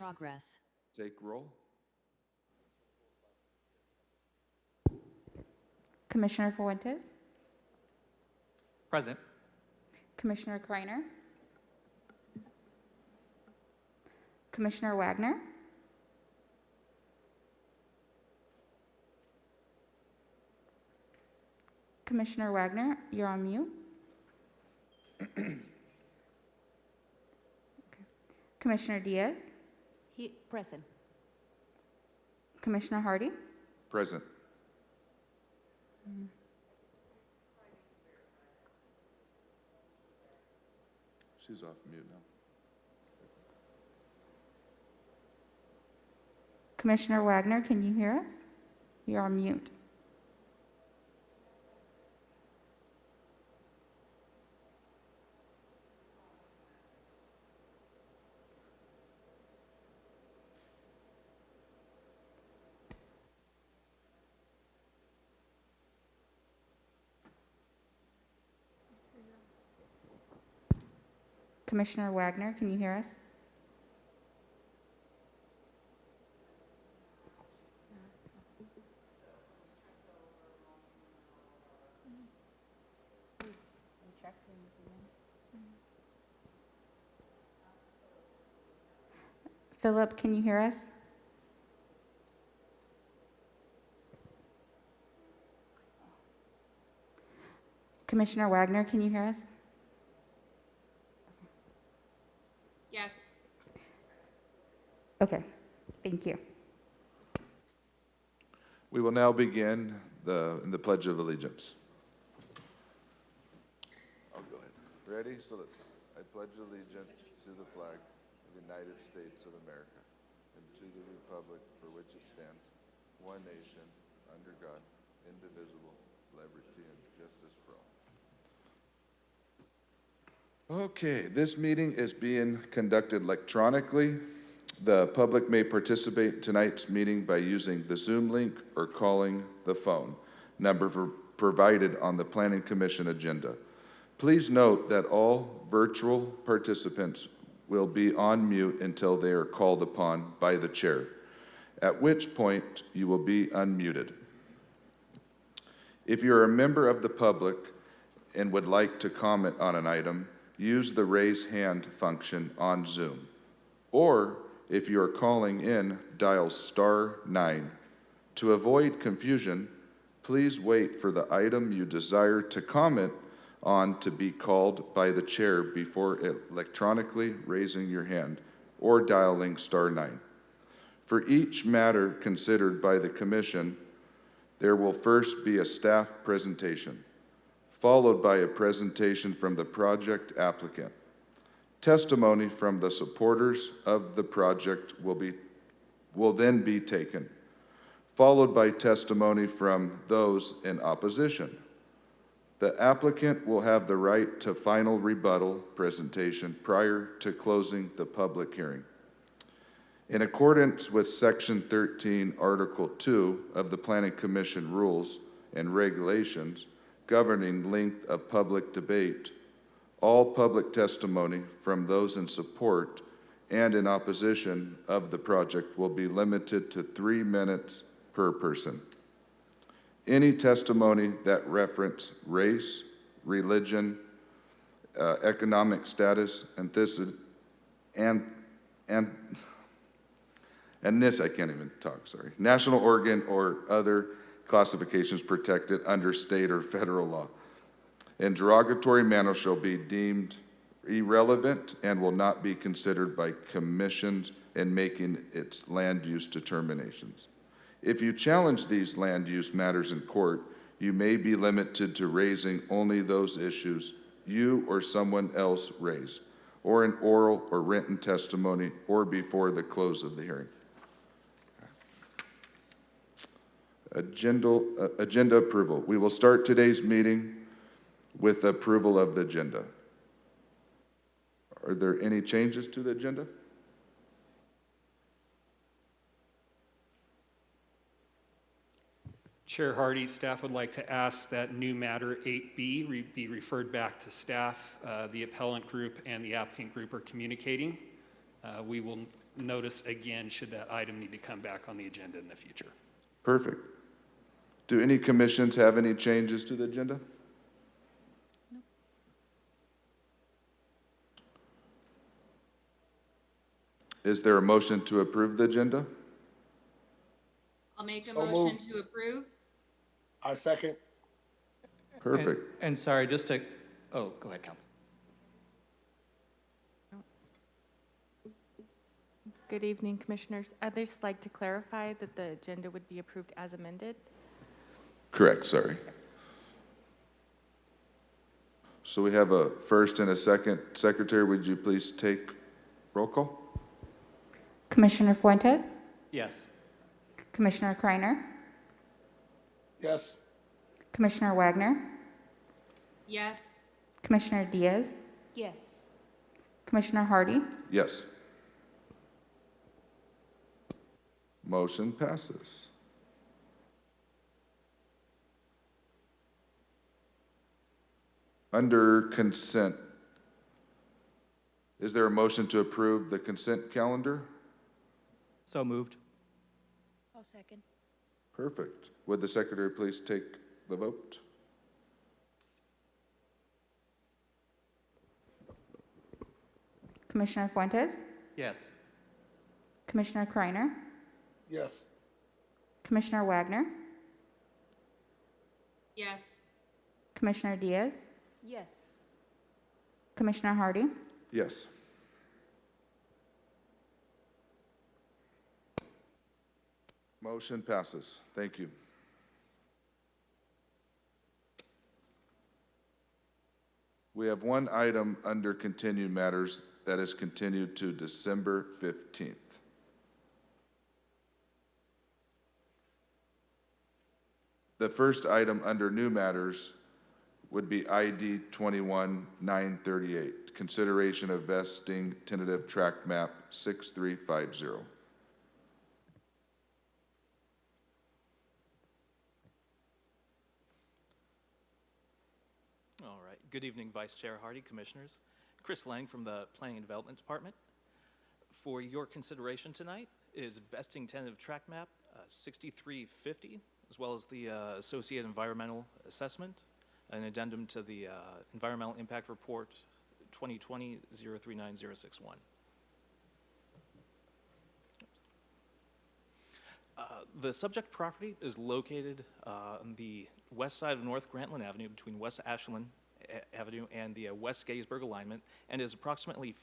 progress. Take roll. Commissioner Fuentes, Present. Commissioner Kreiner, Commissioner Wagner, Commissioner Wagner, you're on mute. Okay. Commissioner Diaz, Present. Commissioner Hardy, Present. She's off mute now. Commissioner Wagner, can you hear us? You're on mute. Commissioner Wagner, can you hear us? Philip, can you hear us? Commissioner Wagner, can you hear us? Yes. Okay, thank you. We will now begin the Pledge of Allegiance. I'll go ahead. Ready? So that I pledge allegiance to the flag of the United States of America and to the republic for which it stands, one nation, under God, indivisible, liberty and justice for all. Okay, this meeting is being conducted electronically. The public may participate in tonight's meeting by using the Zoom link or calling the phone number provided on the Planning Commission agenda. Please note that all virtual participants will be on mute until they are called upon by the chair, at which point you will be unmuted. If you're a member of the public and would like to comment on an item, use the raise hand function on Zoom. Or if you are calling in, dial *9. To avoid confusion, please wait for the item you desire to comment on to be called by the chair before electronically raising your hand or dialing *9. For each matter considered by the Commission, there will first be a staff presentation, followed by a presentation from the project applicant. Testimony from the supporters of the project will then be taken, followed by testimony from those in opposition. The applicant will have the right to final rebuttal presentation prior to closing the public hearing. In accordance with Section 13, Article 2 of the Planning Commission Rules and Regulations governing length of public debate, all public testimony from those in support and in opposition of the project will be limited to 3 minutes per person. Any testimony that reference race, religion, economic status, and this I can't even talk, sorry, national organ or other classifications protected under state or federal law in derogatory manner shall be deemed irrelevant and will not be considered by commissions in making its land use determinations. If you challenge these land use matters in court, you may be limited to raising only those issues you or someone else raised, or in oral or written testimony, or before the close of the hearing. Agenda approval. We will start today's meeting with approval of the agenda. Are there any changes to the agenda? Chair Hardy, staff would like to ask that new matter 8B be referred back to staff. The appellant group and the applicant group are communicating. We will notice again should that item need to come back on the agenda in the future. Perfect. Do any commissions have any changes to the agenda? Is there a motion to approve the agenda? I'll make a So motion moved. to approve. I second. Perfect. And sorry, just to, oh, go ahead, Council. Good evening, Commissioners. I'd just like to clarify that the agenda would be approved as amended. Correct, sorry. So we have a first and a second. Secretary, would you please take roll call? Commissioner Fuentes, Yes. Commissioner Kreiner, Yes. Commissioner Wagner, Yes. Commissioner Diaz, Yes. Commissioner Hardy, Yes. Motion passes. Under consent, is there a motion to approve the consent calendar? So moved. I'll second. Perfect. Would the secretary please take the vote? Commissioner Fuentes, Yes. Commissioner Kreiner, Yes. Commissioner Wagner, Yes. Commissioner Diaz, Yes. Commissioner Hardy, Yes. Motion passes. Thank you. We have one item under continued matters that is continued to December 15th. The first item under new matters would be ID 21-938, consideration of vesting tentative tract map 6350. All right. Good evening, Vice Chair Hardy, Commissioners. Chris Lang from the Planning and Development Department. For your consideration tonight is vesting tentative tract map 6350, as well as the associated environmental assessment, an addendum to the Environmental Impact Report 2020-039061. The subject property is located on the west side of North Grantland Avenue between West Ashland Avenue and the West Gettysburg alignment, and is approximately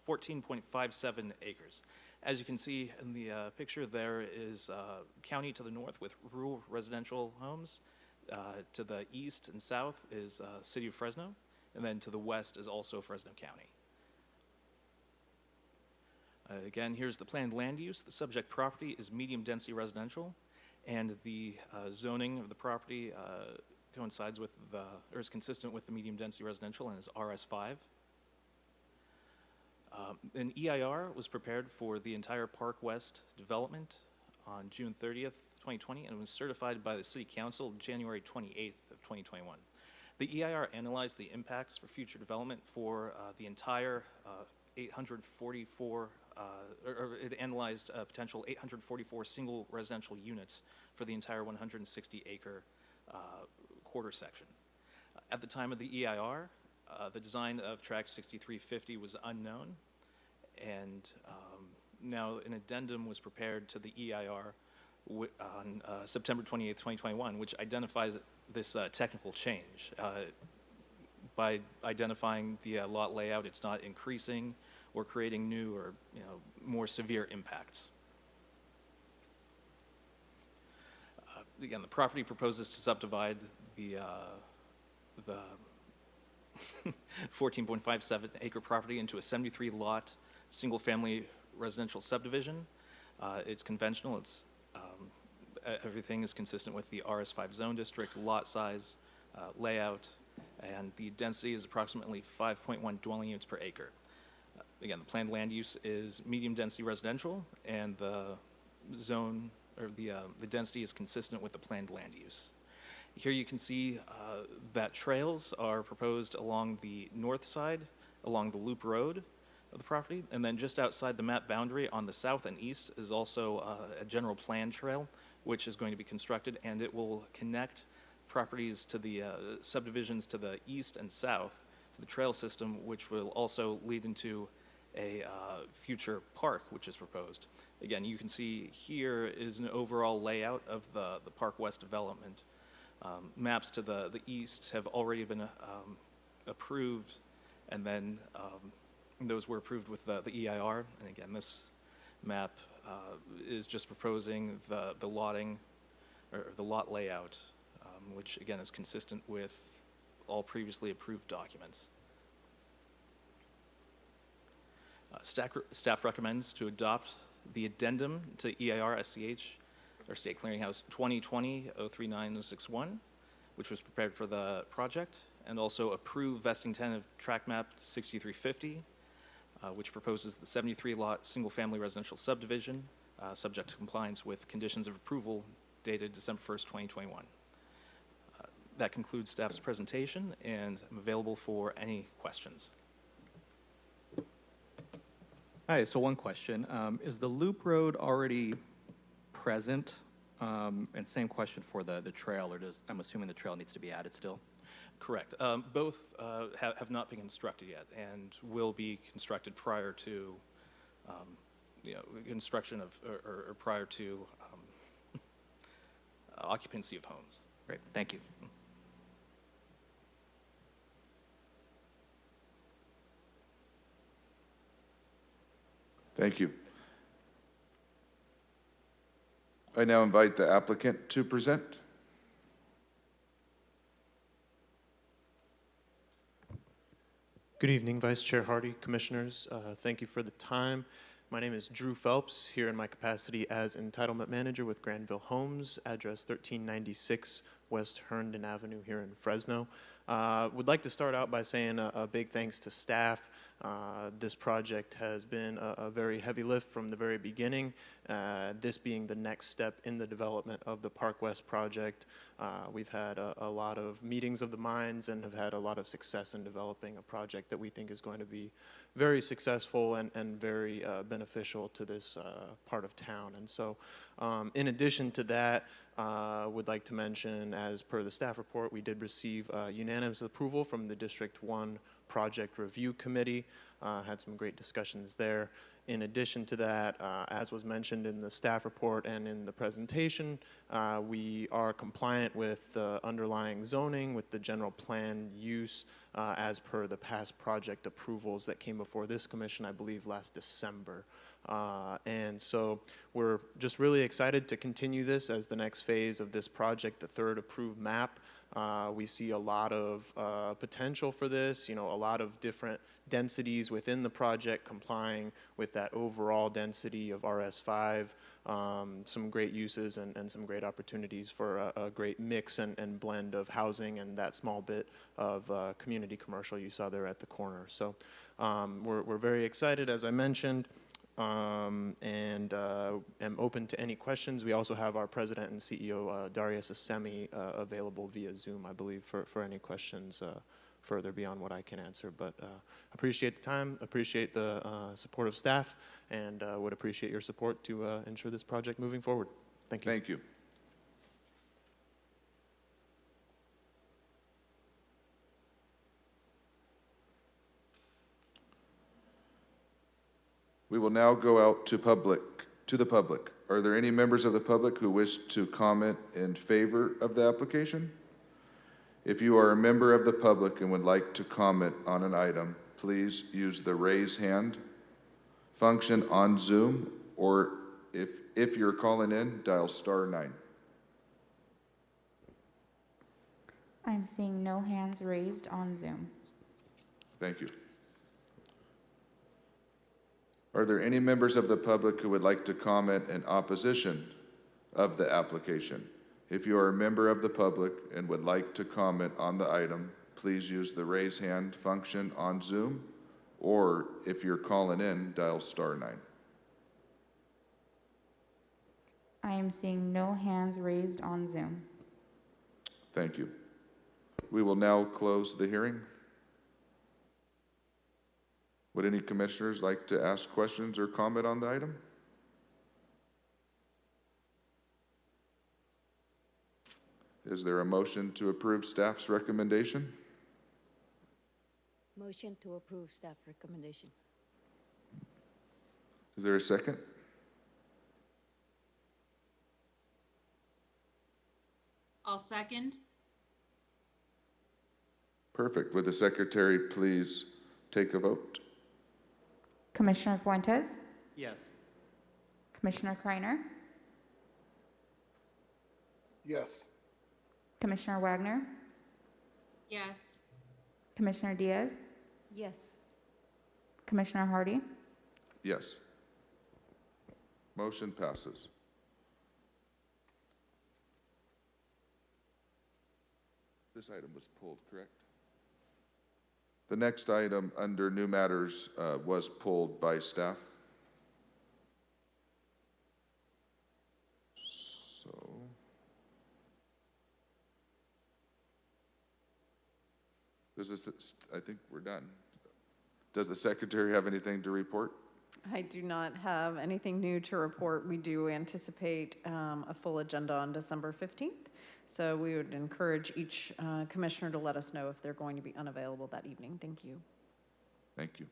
14.57 acres. As you can see in the picture, there is county to the north with rural residential homes. To the east and south is city of Fresno, and then to the west is also Fresno County. Again, here's the planned land use. The subject property is medium-density residential, and the zoning of the property coincides with or is consistent with the medium-density residential and is RS5. An EIR was prepared for the entire Park West development on June 30th, 2020, and was certified by the City Council January 28th of 2021. The EIR analyzed the impacts for future development for the entire 844, or it analyzed potential 844 single residential units for the entire 160-acre quarter section. At the time of the EIR, the design of tract 6350 was unknown, and now an addendum was prepared to the EIR on September 28th, 2021, which identifies this technical change. By identifying the lot layout, it's not increasing or creating new or more severe impacts. Again, the property proposes to subdivide the 14.57 acre property into a 73 lot single-family residential subdivision. It's conventional. It's everything is consistent with the RS5 zone district, lot size, layout, and the density is approximately 5.1 dwelling units per acre. Again, the planned land use is medium-density residential, and the zone or the density is consistent with the planned land use. Here you can see that trails are proposed along the north side, along the Loop Road, of the property. And then just outside the map boundary on the south and east is also a general plan trail, which is going to be constructed, and it will connect properties to the subdivisions to the east and south to the trail system, which will also lead into a future park, which is proposed. Again, you can see here is an overall layout of the Park West development. Maps to the east have already been approved, and then those were approved with the EIR. And again, this map is just proposing the lotting, or the lot layout, which again is consistent with all previously approved documents. Staff recommends to adopt the addendum to EIR SCH, or State Clearinghouse 2020-03961, which was prepared for the project, and also approve vesting 10 of tract map 6350, which proposes the 73-lot single-family residential subdivision, subject to compliance with conditions of approval dated December 1st, 2021. That concludes staff's presentation, and I'm available for any questions. Hi, so one question. Is the loop road already present? And same question for the trail, or I'm assuming the trail needs to be added still? Correct. Both have not been constructed yet and will be constructed prior to, construction of, or prior to occupancy of homes. Great, thank you. Thank you. I now invite the applicant to present. Good evening, Vice Chair Hardy, Commissioners. Thank you for the time. My name is Drew Phelps, here in my capacity as Entitlement Manager with Granville Homes, address 1396 West Herndon Avenue here in Fresno. Would like to start out by saying a big thanks to staff. This project has been a very heavy lift from the very beginning, this being the next step in the development of the Park West project. We've had a lot of meetings of the minds and have had a lot of success in developing a project that we think is going to be very successful and very beneficial to this part of town. And so in addition to that, would like to mention, as per the staff report, we did receive unanimous approval from the District 1 Project Review Committee. Had some great discussions there. In addition to that, as was mentioned in the staff report and in the presentation, we are compliant with the underlying zoning, with the general plan use, as per the past project approvals that came before this commission, I believe, last December. And so we're just really excited to continue this as the next phase of this project, the third approved map. We see a lot of potential for this, a lot of different densities within the project complying with that overall density of RS5, some great uses and some great opportunities for a great mix and blend of housing and that small bit of community commercial you saw there at the corner. So we're very excited, as I mentioned. And am open to any questions. We also have our president and CEO, Darius Assemi, available via Zoom, I believe, for any questions further beyond what I can answer. But appreciate the time, appreciate the support of staff, and would appreciate your support to ensure this project moving forward. Thank you. Thank you. We will now go out to the public. Are there any members of the public who wish to comment in favor of the application? If you are a member of the public and would like to comment on an item, please use the raise hand function on Zoom, or if you're calling in, dial *9. I'm seeing no hands raised on Zoom. Thank you. Are there any members of the public who would like to comment in opposition of the application? If you are a member of the public and would like to comment on the item, please use the raise hand function on Zoom, or if you're calling in, dial *9. I am seeing no hands raised on Zoom. Thank you. We will now close the hearing. Would any commissioners like to ask questions or comment on the item? Is there a motion to approve staff's recommendation? Motion to approve staff recommendation. Is there a second? I'll second. Perfect. Would the secretary please take a vote? Commissioner Fuentes, Yes. Commissioner Kreiner, Yes. Commissioner Wagner, Yes. Commissioner Diaz, Yes. Commissioner Hardy. Yes. Motion passes. This item was pulled, correct? The next item under new matters was pulled by staff. So, I think we're done. Does the secretary have anything to report? I do not have anything new to report. We do anticipate a full agenda on December 15th. So we would encourage each commissioner to let us know if they're going to be unavailable that evening. Thank you. Thank you.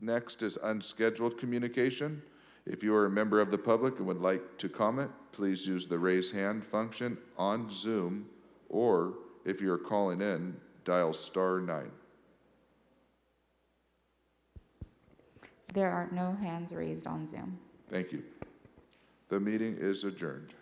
Next is unscheduled communication. If you are a member of the public and would like to comment, please use the raise hand function on Zoom, or if you're calling in, dial *9. There are no hands raised on Zoom. Thank you. The meeting is adjourned.